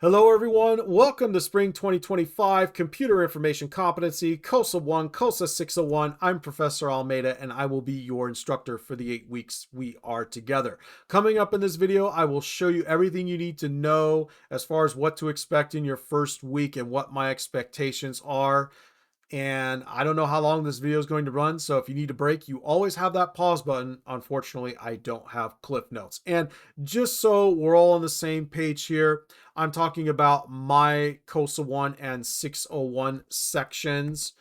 Hello everyone, welcome to Spring 2025 Computer Information Competency, COSA 1, COSA 601. I'm Professor Almeida and I will be your instructor for the 8 weeks we are together. Coming up in this video, I will show you everything you need to know as far as what to expect in your first week and what my expectations are. And I don't know how long this video is going to run, so if you need a break, you always have that pause button. Unfortunately, I don't have cliff notes. And just so we're all on the same page here, I'm talking about my COSA 1 and 601 sections.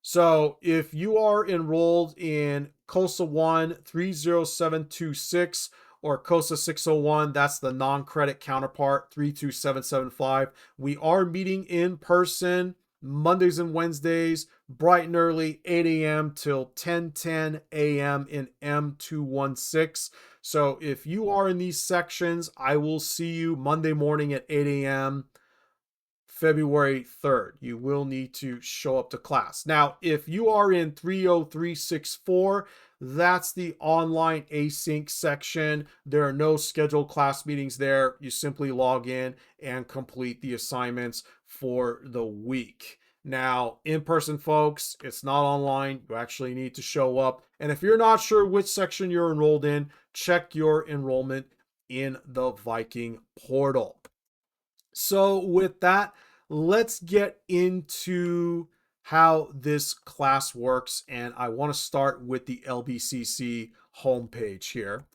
So if you are enrolled in COSA 1 30726 or COSA 601, that's the non-credit counterpart 32775, we are meeting in person Mondays and Wednesdays, bright and early, 8 a.m. till 10:10 a.m. in M216. So if you are in these sections, I will see you Monday morning at 8 a.m. February 3rd. You will need to show up to class. Now, if you are in 30364, that's the online async section. There are no scheduled class meetings there. You simply log in and complete the assignments for the week. Now, in-person folks, it's not online. You actually need to show up. And if you're not sure which section you're enrolled in, check your enrollment in the Viking portal. So with that, let's get into how this class works. And I want to start with the LBCC homepage here.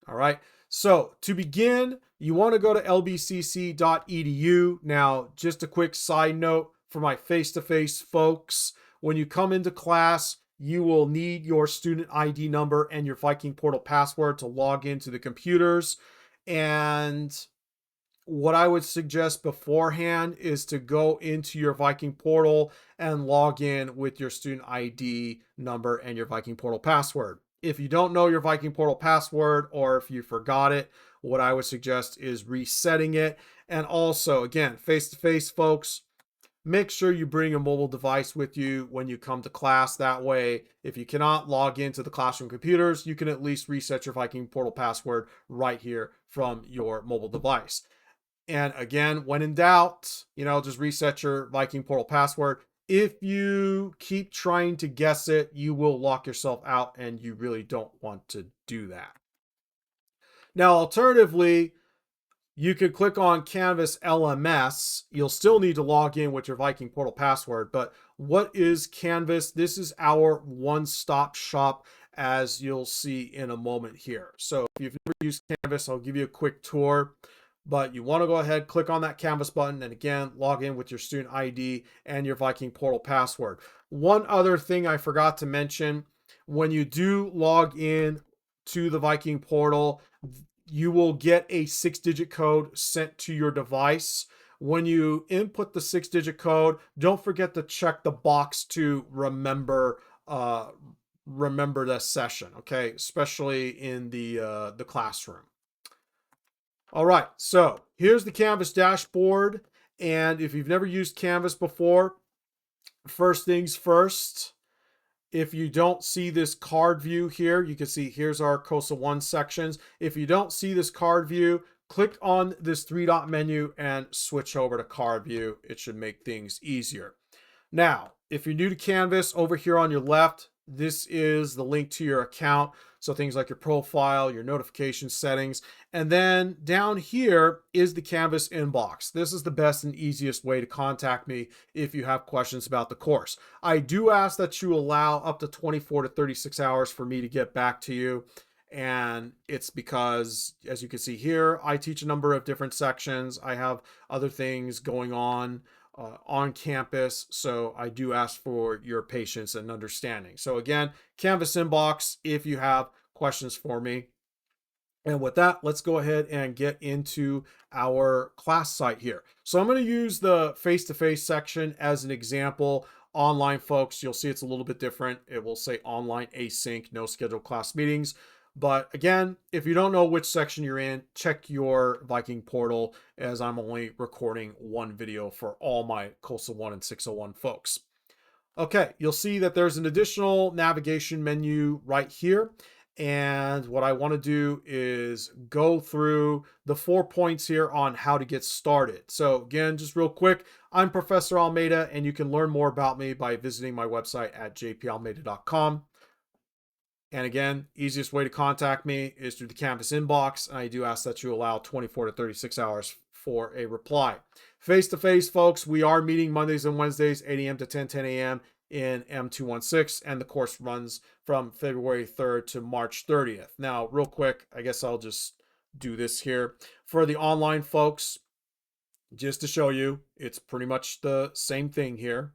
All right. So to begin, you want to go to lbcc.edu. Now, just a quick side note for my face-to-face folks, when you come into class, you will need your student ID number and your Viking portal password to log into the computers. And what I would suggest beforehand is to go into your Viking portal and log in with your student ID number and your Viking portal password. If you don't know your Viking portal password or if you forgot it, what I would suggest is resetting it. And also, again, face-to-face folks, make sure you bring a mobile device with you when you come to class. That way, if you cannot log into the classroom computers, you can at least reset your Viking portal password right here from your mobile device. And again, when in doubt, just reset your Viking portal password. If you keep trying to guess it, you will lock yourself out and you really don't want to do that. Now, alternatively, you could click on Canvas LMS. You'll still need to log in with your Viking portal password, but what is Canvas? This is our one-stop shop, as you'll see in a moment here. So if you've never used Canvas, I'll give you a quick tour. But you want to go ahead, click on that Canvas button, and again, log in with your student ID and your Viking portal password. One other thing I forgot to mention, when you do log in to the Viking portal, you will get a 6-digit code sent to your device. When you input the 6-digit code, don't forget to check the box to remember the session, okay? Especially in the classroom. All right, so here's the Canvas dashboard. And if you've never used Canvas before, first things first, if you don't see this card view here, you can see here's our COSA 1 sections. If you don't see this card view, click on this 3-dot menu and switch over to card view. It should make things easier. Now, if you're new to Canvas, over here on your left, this is the link to your account. So things like your profile, your notification settings. And then down here is the Canvas inbox. This is the best and easiest way to contact me if you have questions about the course. I do ask that you allow up to 24 to 36 hours for me to get back to you. And it's because, as you can see here, I teach a number of different sections. I have other things going on campus, so I do ask for your patience and understanding. So again, Canvas inbox if you have questions for me. And with that, let's go ahead and get into our class site here. So I'm going to use the face-to-face section as an example. Online folks, you'll see it's a little bit different. It will say online async, no scheduled class meetings. But again, if you don't know which section you're in, check your Viking portal, as I'm only recording one video for all my COSA 1 and 601 folks. Okay, you'll see that there's an additional navigation menu right here. And what I want to do is go through the 4 points here on how to get started. So again, just real quick, I'm Professor Almeida, and you can learn more about me by visiting my website at jpalmeida.com. And again, easiest way to contact me is through the Canvas inbox. And I do ask that you allow 24 to 36 hours for a reply. Face-to-face, folks, we are meeting Mondays and Wednesdays, 8 a.m. to 10 a.m. in M216. And the course runs from February 3rd to March 30th. Now, real quick, I guess I'll just do this here. For the online folks, just to show you, it's pretty much the same thing here.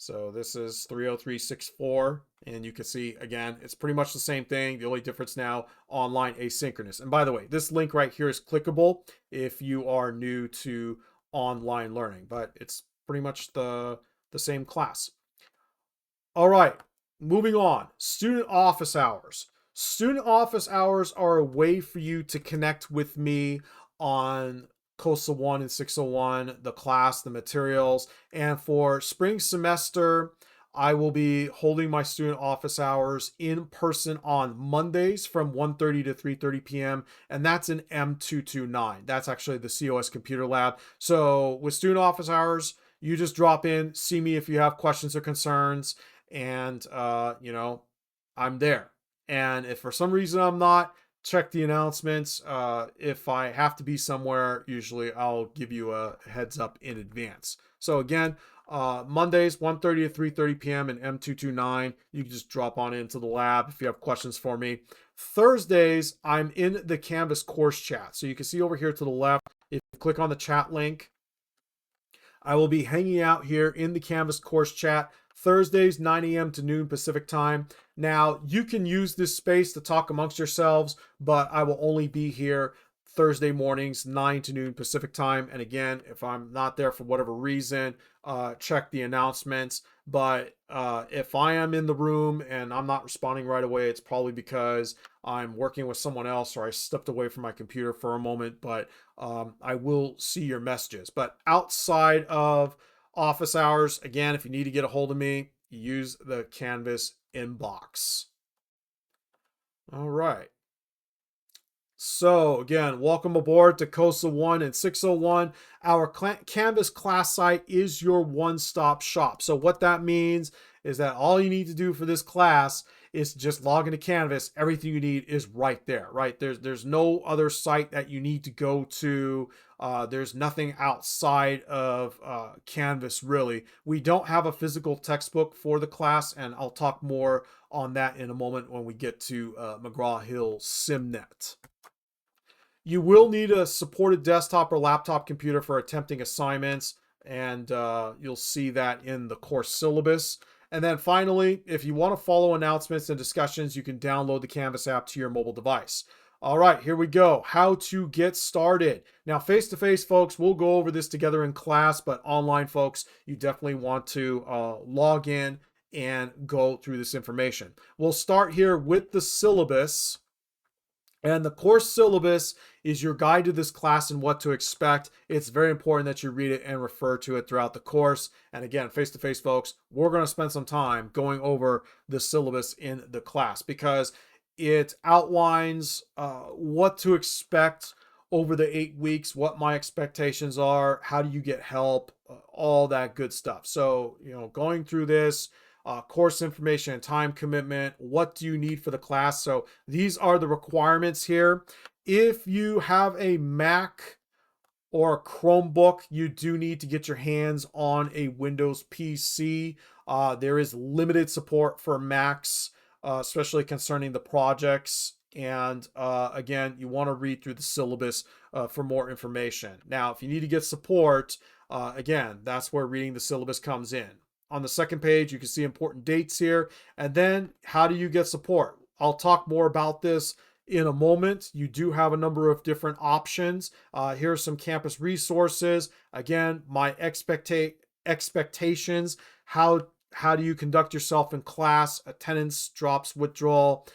So this is 30364, and you can see, again, it's pretty much the same thing. The only difference now, online asynchronous. And by the way, this link right here is clickable if you are new to online learning, but it's pretty much the same class. All right, moving on. Student office hours. Student office hours are a way for you to connect with me on COSA 1 and 601, the class, the materials. And for spring semester, I will be holding my student office hours in person on Mondays from 1:30 to 3:30 p.m. And that's in M229. That's actually the COS computer lab. So with student office hours, you just drop in, see me if you have questions or concerns, and I'm there. And if for some reason I'm not, check the announcements. If I have to be somewhere, usually I'll give you a heads up in advance. So again, Mondays 1:30 to 3:30 p.m. in M229. You can just drop on into the lab if you have questions for me. Thursdays, I'm in the Canvas course chat. So you can see over here to the left, if you click on the chat link, I will be hanging out here in the Canvas course chat Thursdays, 9 a.m. to noon Pacific time. Now, you can use this space to talk amongst yourselves, but I will only be here Thursday mornings, 9 to noon Pacific time. And again, if I'm not there for whatever reason, check the announcements. But if I am in the room and I'm not responding right away, it's probably because I'm working with someone else or I stepped away from my computer for a moment. But I will see your messages. But outside of office hours, again, if you need to get a hold of me, use the Canvas inbox. All right. So again, welcome aboard to COSA 1 and 601. Our Canvas class site is your one-stop shop. So what that means is that all you need to do for this class is just log into Canvas. Everything you need is right there, right? There's no other site that you need to go to. There's nothing outside of Canvas, really. We don't have a physical textbook for the class, and I'll talk more on that in a moment when we get to McGraw-Hill SimNet. You will need a supported desktop or laptop computer for attempting assignments, and you'll see that in the course syllabus. And then finally, if you want to follow announcements and discussions, you can download the Canvas app to your mobile device. All right, here we go. How to get started. Now, face-to-face, folks, we'll go over this together in class, but online, folks, you definitely want to log in and go through this information. We'll start here with the syllabus. And the course syllabus is your guide to this class and what to expect. It's very important that you read it and refer to it throughout the course. And again, face-to-face, folks, we're going to spend some time going over the syllabus in the class because it outlines what to expect over the 8 weeks, what my expectations are, how do you get help, all that good stuff. So, going through this, course information and time commitment. What do you need for the class? So these are the requirements here. If you have a Mac or a Chromebook, you do need to get your hands on a Windows PC. There is limited support for Macs, especially concerning the projects. And again, you want to read through the syllabus for more information. Now, if you need to get support, again, that's where reading the syllabus comes in. On the second page, you can see important dates here. And then how do you get support? I'll talk more about this in a moment. You do have a number of different options. Here are some campus resources. Again, my expectations. How do you conduct yourself in class? Attendance, drops, withdrawal.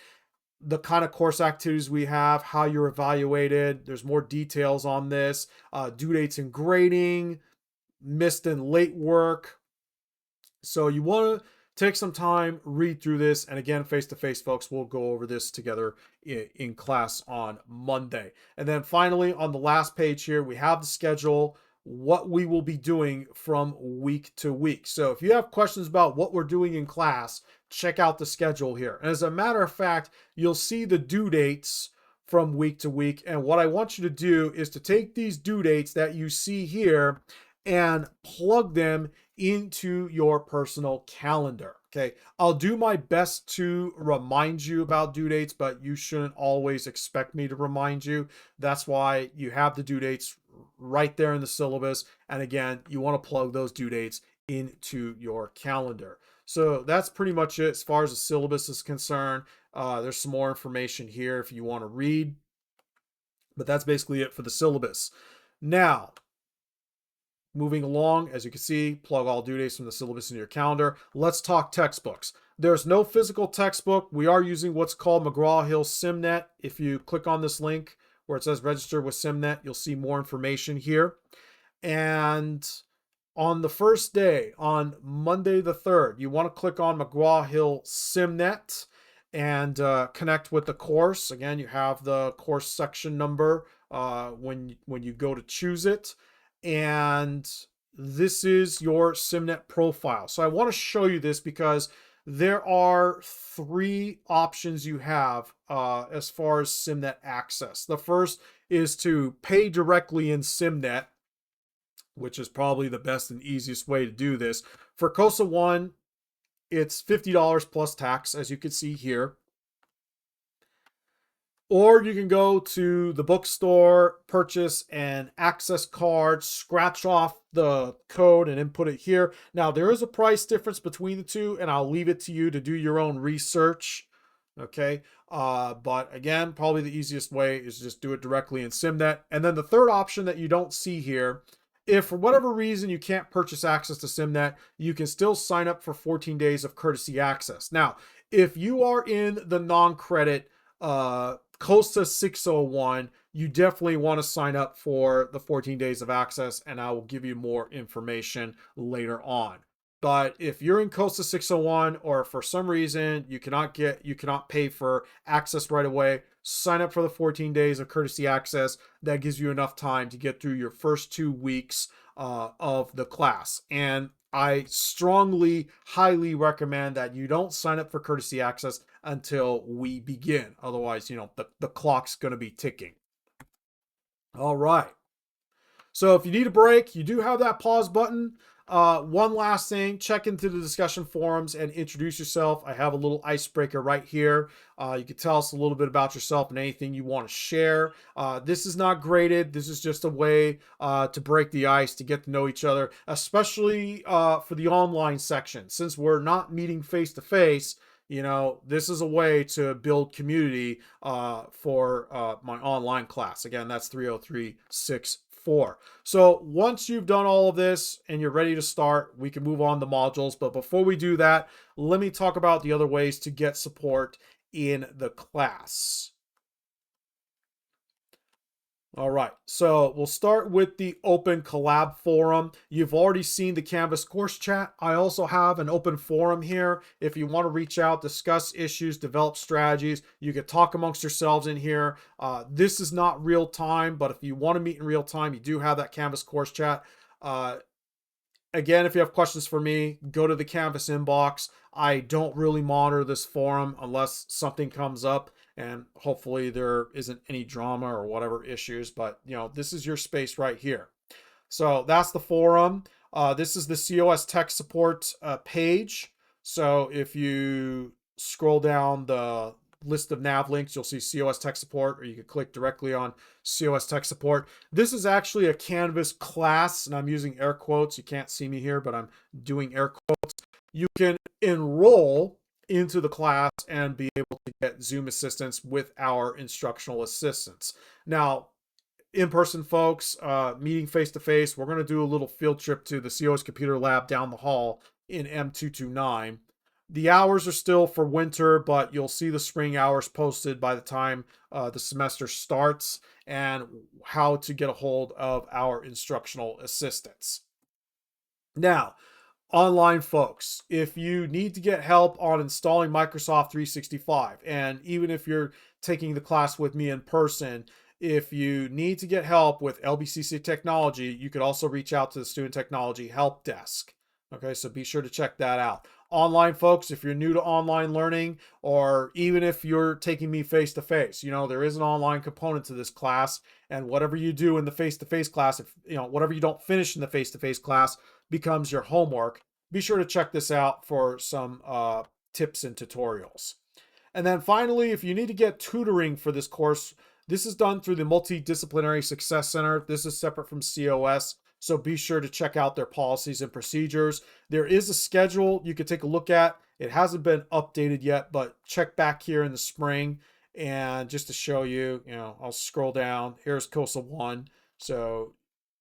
The kind of course activities we have, how you're evaluated. There's more details on this. Due dates and grading, missed and late work. So you want to Take some time, read through this. And again, face to face, folks, we'll go over this together in class on Monday. And then finally, on the last page here, we have the schedule, what we will be doing from week to week. So if you have questions about what we're doing in class, check out the schedule here. And as a matter of fact, you'll see the due dates from week to week. And what I want you to do is to take these due dates that you see here and plug them into your personal calendar. Okay, I'll do my best to remind you about due dates, but you shouldn't always expect me to remind you. That's why you have the due dates right there in the syllabus. And again, you want to plug those due dates into your calendar. So that's pretty much it as far as the syllabus is concerned. There's some more information here if you want to read, but that's basically it for the syllabus. Now, moving along, as you can see, plug all due dates from the syllabus into your calendar. Let's talk textbooks. There's no physical textbook. We are using what's called McGraw-Hill SimNet. If you click on this link where it says register with SimNet, you'll see more information here. And on the first day, on Monday the 3rd, you want to click on McGraw-Hill SimNet and connect with the course. Again, you have the course section number when you go to choose it. And this is your SimNet profile. So I want to show you this because there are 3 options you have as far as SimNet access. The first is to pay directly in SimNet, which is probably the best and easiest way to do this. For COSA 1, it's $50 plus tax, as you can see here. Or you can go to the bookstore, purchase an access card, scratch off the code and input it here. Now, there is a price difference between the two, and I'll leave it to you to do your own research. Okay. But again, probably the easiest way is just do it directly in SimNet. And then the third option that you don't see here, if for whatever reason you can't purchase access to SimNet, you can still sign up for 14 days of courtesy access. Now, if you are in the non-credit COSA 601, you definitely want to sign up for the 14 days of access, and I will give you more information later on. But if you're in COSA 601 or for some reason you cannot pay for access right away, sign up for the 14 days of courtesy access. That gives you enough time to get through your first 2 weeks of the class. And I strongly, highly recommend that you don't sign up for courtesy access until we begin. Otherwise, the clock's going to be ticking. All right. So if you need a break, you do have that pause button. One last thing, check into the discussion forums and introduce yourself. I have a little icebreaker right here. You can tell us a little bit about yourself and anything you want to share. This is not graded. This is just a way to break the ice, to get to know each other, especially for the online section. Since we're not meeting face to face, this is a way to build community for my online class. Again, that's 30364. So once you've done all of this and you're ready to start, we can move on to modules. But before we do that, let me talk about the other ways to get support in the class. All right, so we'll start with the open collab forum. You've already seen the Canvas course chat. I also have an open forum here. If you want to reach out, discuss issues, develop strategies, you can talk amongst yourselves in here. This is not real time, but if you want to meet in real time, you do have that Canvas course chat. Again, if you have questions for me, go to the Canvas inbox. I don't really monitor this forum unless something comes up, and hopefully there isn't any drama or whatever issues, but this is your space right here. So that's the forum. This is the COS tech support page. So if you scroll down the list of nav links, you'll see COS tech support, or you can click directly on COS tech support. This is actually a Canvas class, and I'm using air quotes. You can't see me here, but I'm doing air quotes. You can enroll into the class and be able to get Zoom assistance with our instructional assistants. Now, in-person folks, meeting face-to-face, we're going to do a little field trip to the COS computer lab down the hall in M229. The hours are still for winter, but you'll see the spring hours posted by the time the semester starts, and how to get a hold of our instructional assistants. Now, Online folks, if you need to get help on installing Microsoft 365, and even if you're taking the class with me in person, if you need to get help with LBCC technology, you could also reach out to the Student Technology Help Desk. Okay, so be sure to check that out. Online folks, if you're new to online learning, or even if you're taking me face to face, there is an online component to this class, and whatever you do in the face to face class, if whatever you don't finish in the face to face class becomes your homework. Be sure to check this out for some tips and tutorials. And then finally, if you need to get tutoring for this course, this is done through the Multidisciplinary Success Center. This is separate from COS, so be sure to check out their policies and procedures. There is a schedule you could take a look at. It hasn't been updated yet, but check back here in the spring. And just to show you, I'll scroll down. Here's COSA 1. So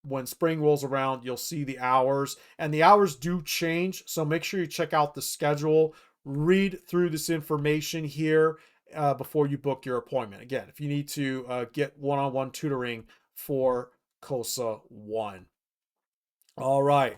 when spring rolls around, you'll see the hours, and the hours do change. So make sure you check out the schedule, read through this information here before you book your appointment. Again, if you need to get one-on-one tutoring for COSA 1. All right.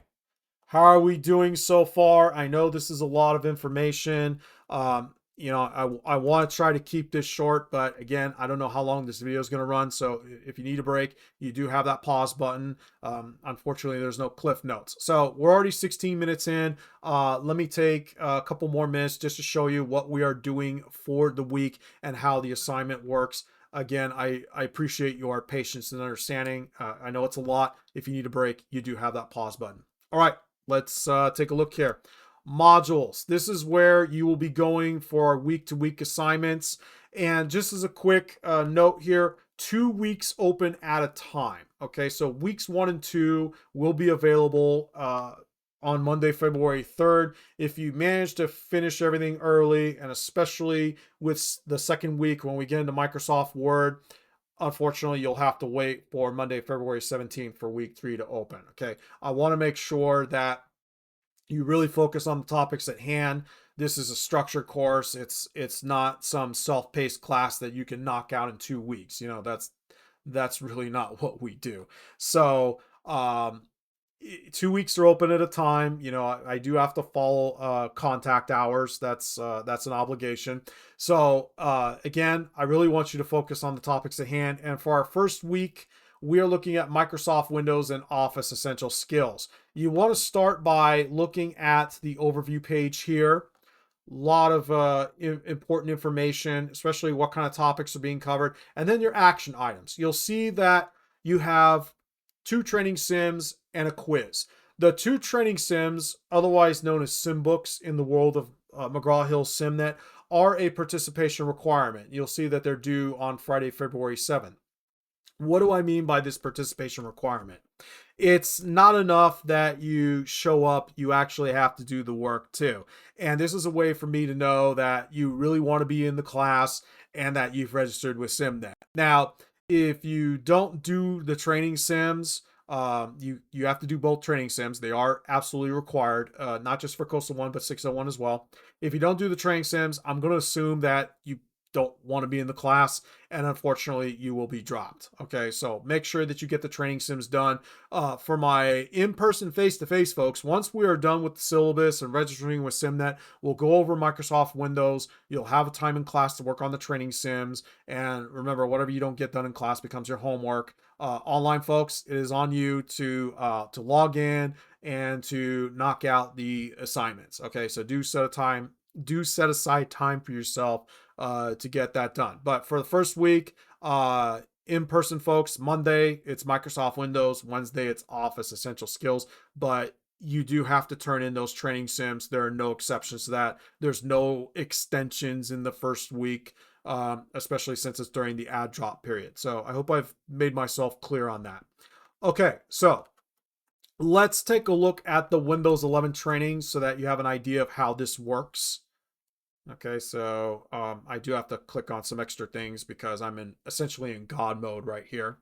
How are we doing so far? I know this is a lot of information. I want to try to keep this short, but again, I don't know how long this video is going to run. So if you need a break, you do have that pause button. Unfortunately, there's no cliff notes. So we're already 16 minutes in. Let me take a couple more minutes just to show you what we are doing for the week and how the assignment works. Again, I appreciate your patience and understanding. I know it's a lot. If you need a break, you do have that pause button. All right, let's take a look here. Modules. This is where you will be going for week-to-week assignments. And just as a quick note here, 2 weeks open at a time. Okay, so weeks 1 and 2 will be available on Monday, February 3rd. If you manage to finish everything early, and especially with the second week when we get into Microsoft Word, unfortunately, you'll have to wait for Monday, February 17th for week 3 to open. Okay, I want to make sure that you really focus on the topics at hand. This is a structured course. It's not some self-paced class that you can knock out in 2 weeks. That's really not what we do. So 2 weeks are open at a time. I do have to follow contact hours. That's an obligation. So again, I really want you to focus on the topics at hand. And for our first week, we are looking at Microsoft Windows and Office Essential Skills. You want to start by looking at the overview page here. A lot of important information, especially what kind of topics are being covered. And then your action items. You'll see that you have 2 training sims and a quiz. The 2 training sims, otherwise known as sim books in the world of McGraw-Hill SimNet, are a participation requirement. You'll see that they're due on Friday, February 7th. What do I mean by this participation requirement? It's not enough that you show up, you actually have to do the work too. And this is a way for me to know that you really want to be in the class and that you've registered with SimNet. Now, if you don't do the training sims, you have to do both training sims. They are absolutely required, not just for COSA 1, but 601 as well. If you don't do the training sims, I'm going to assume that you don't want to be in the class, and unfortunately you will be dropped. Okay, so make sure that you get the training sims done. For my in-person face-to-face folks, once we are done with the syllabus and registering with SimNet, we'll go over Microsoft Windows. You'll have a time in class to work on the training sims, and remember, whatever you don't get done in class becomes your homework. Online folks, it is on you to log in and to knock out the assignments. Okay, so do set aside time for yourself to get that done. But for the first week, in-person folks, Monday, it's Microsoft Windows. Wednesday, it's Office Essential Skills. But you do have to turn in those training sims. There are no exceptions to that. There's no extensions in the first week, especially since it's during the ad drop period. So I hope I've made myself clear on that. Okay, so let's take a look at the Windows 11 training so that you have an idea of how this works. Okay, so I do have to click on some extra things because I'm essentially in God mode right here.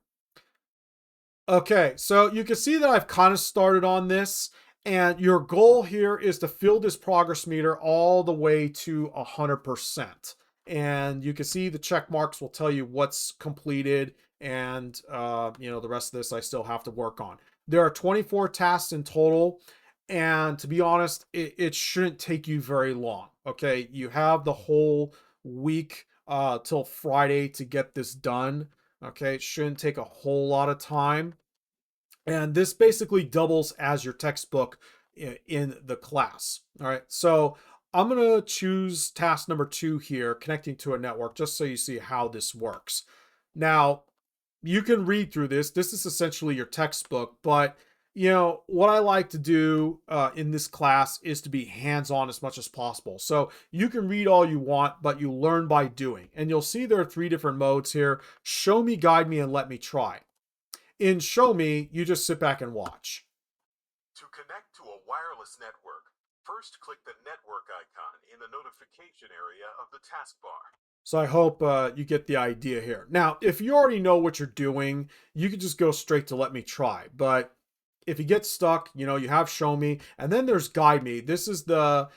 Okay, so you can see that I've kind of started on this, and your goal here is to fill this progress meter all the way to 100%. And you can see the check marks will tell you what's completed, and the rest of this I still have to work on. There are 24 tasks in total. And to be honest, it shouldn't take you very long. Okay, you have the whole week till Friday to get this done. Okay, it shouldn't take a whole lot of time. And this basically doubles as your textbook in the class. All right, so I'm going to choose task number 2 here, connecting to a network, just so you see how this works. Now, you can read through this. This is essentially your textbook, but what I like to do in this class is to be hands-on as much as possible. So you can read all you want, but you learn by doing. And you'll see there are 3 different modes here: show me, guide me, and let me try. In show me, you just sit back and watch. To connect to a wireless network, first click the network icon in the notification area of the taskbar. So I hope you get the idea here. Now, if you already know what you're doing, you can just go straight to let me try. But if you get stuck, you have show me, and then there's guide me. This is the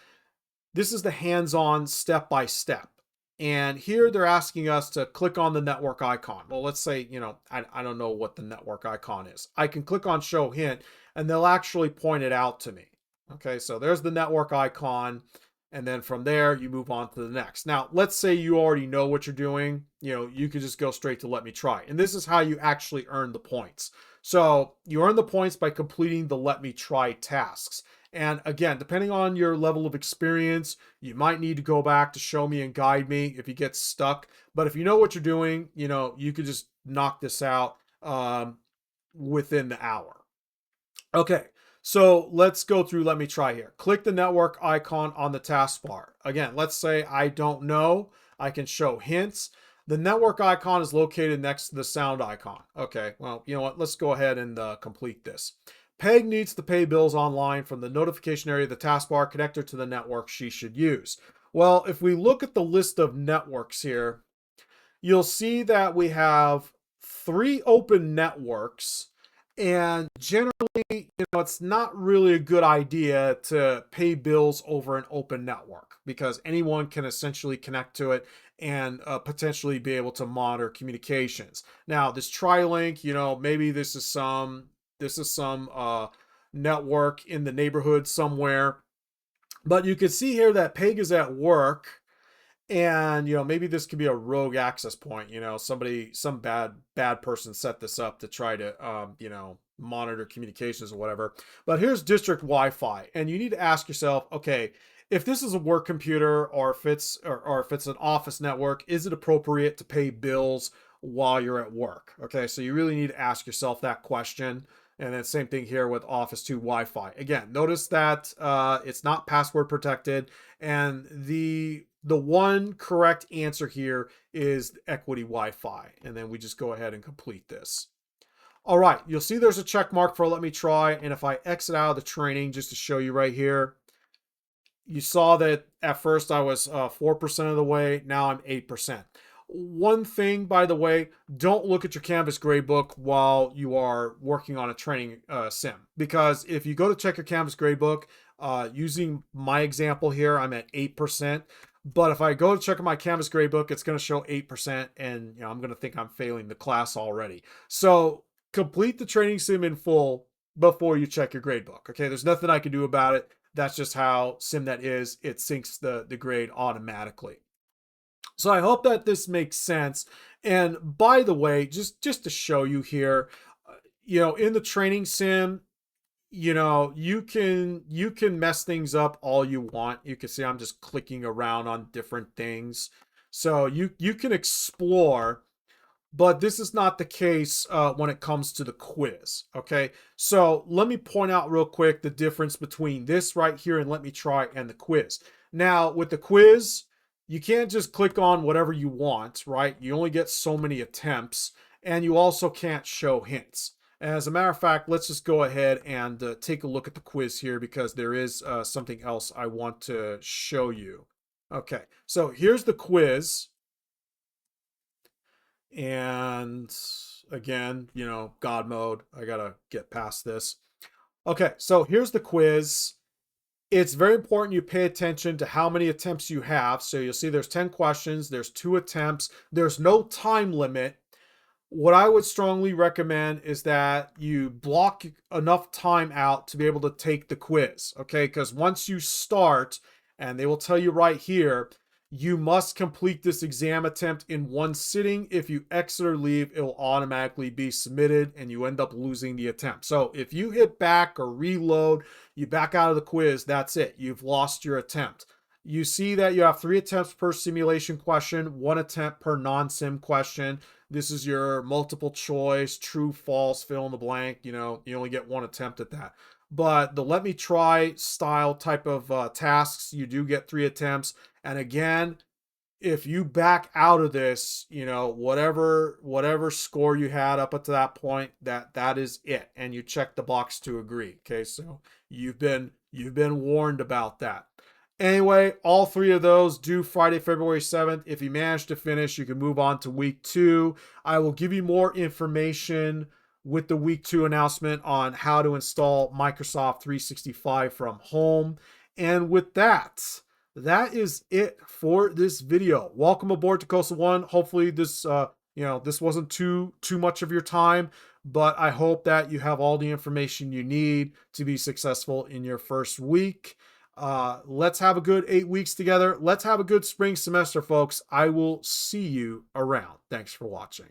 hands-on step-by-step. And here they're asking us to click on the network icon. Well, let's say, I don't know what the network icon is. I can click on show hint, and they'll actually point it out to me. Okay, so there's the network icon. And then from there, you move on to the next. Now, let's say you already know what you're doing. You could just go straight to let me try. And this is how you actually earn the points. So you earn the points by completing the let me try tasks. And again, depending on your level of experience, you might need to go back to show me and guide me if you get stuck. But if you know what you're doing, you could just knock this out within the hour. Okay, so let's go through let me try here. Click the network icon on the taskbar. Again, let's say I don't know. I can show hints. The network icon is located next to the sound icon. Okay, well, you know what? Let's go ahead and complete this. Peg needs to pay bills online from the notification area of the taskbar. Connector to the network she should use. Well, if we look at the list of networks here, you'll see that we have 3 open networks. And generally, it's not really a good idea to pay bills over an open network because anyone can essentially connect to it and potentially be able to monitor communications. Now, this TriLink, maybe this is some network in the neighborhood somewhere, but you can see here that Peg is at work. And maybe this could be a rogue access point. Some bad person set this up to try to monitor communications or whatever. But here's district Wi-Fi, and you need to ask yourself, okay, if this is a work computer or if it's an office network, is it appropriate to pay bills while you're at work? Okay, so you really need to ask yourself that question. And then same thing here with Office 2 Wi-Fi. Again, notice that it's not password protected, and the one correct answer here is Equity Wi-Fi. And then we just go ahead and complete this. All right, you'll see there's a check mark for let me try. And if I exit out of the training, just to show you right here, you saw that at first I was 4% of the way. Now I'm 8%. One thing, by the way, don't look at your Canvas gradebook while you are working on a training sim. Because if you go to check your Canvas gradebook, using my example here, I'm at 8%. But if I go to check my Canvas gradebook, it's going to show 8%, and I'm going to think I'm failing the class already. So complete the training sim in full before you check your gradebook. Okay, there's nothing I can do about it. That's just how SimNet is. It syncs the grade automatically. So I hope that this makes sense. And by the way, just to show you here, in the training sim, you can mess things up all you want. You can see I'm just clicking around on different things. So you can explore, but this is not the case when it comes to the quiz. Okay, so let me point out real quick the difference between this right here and let me try and the quiz. Now with the quiz, you can't just click on whatever you want, right? You only get so many attempts, and you also can't show hints. As a matter of fact, let's just go ahead and take a look at the quiz here because there is something else I want to show you. Okay, so here's the quiz. And again, God mode. I gotta get past this. Okay, so here's the quiz. It's very important you pay attention to how many attempts you have. So you'll see there's 10 questions, there's 2 attempts, there's no time limit. What I would strongly recommend is that you block enough time out to be able to take the quiz, okay? Because once you start, and they will tell you right here, you must complete this exam attempt in one sitting. If you exit or leave, it will automatically be submitted and you end up losing the attempt. So if you hit back or reload, you back out of the quiz, that's it. You've lost your attempt. You see that you have 3 attempts per simulation question, 1 attempt per non-sim question. This is your multiple choice, true, false, fill in the blank. You only get 1 attempt at that. But the let me try style type of tasks, you do get 3 attempts. And again, if you back out of this, whatever score you had up to that point, that is it, and you check the box to agree. Okay, so you've been warned about that. Anyway, all 3 of those due Friday, February 7th. If you manage to finish, you can move on to week 2. I will give you more information with the week 2 announcement on how to install Microsoft 365 from home. And with that, that is it for this video. Welcome aboard to COSA One. Hopefully this wasn't too much of your time, but I hope that you have all the information you need to be successful in your first week. Let's have a good 8 weeks together. Let's have a good spring semester, folks. I will see you around. Thanks for watching.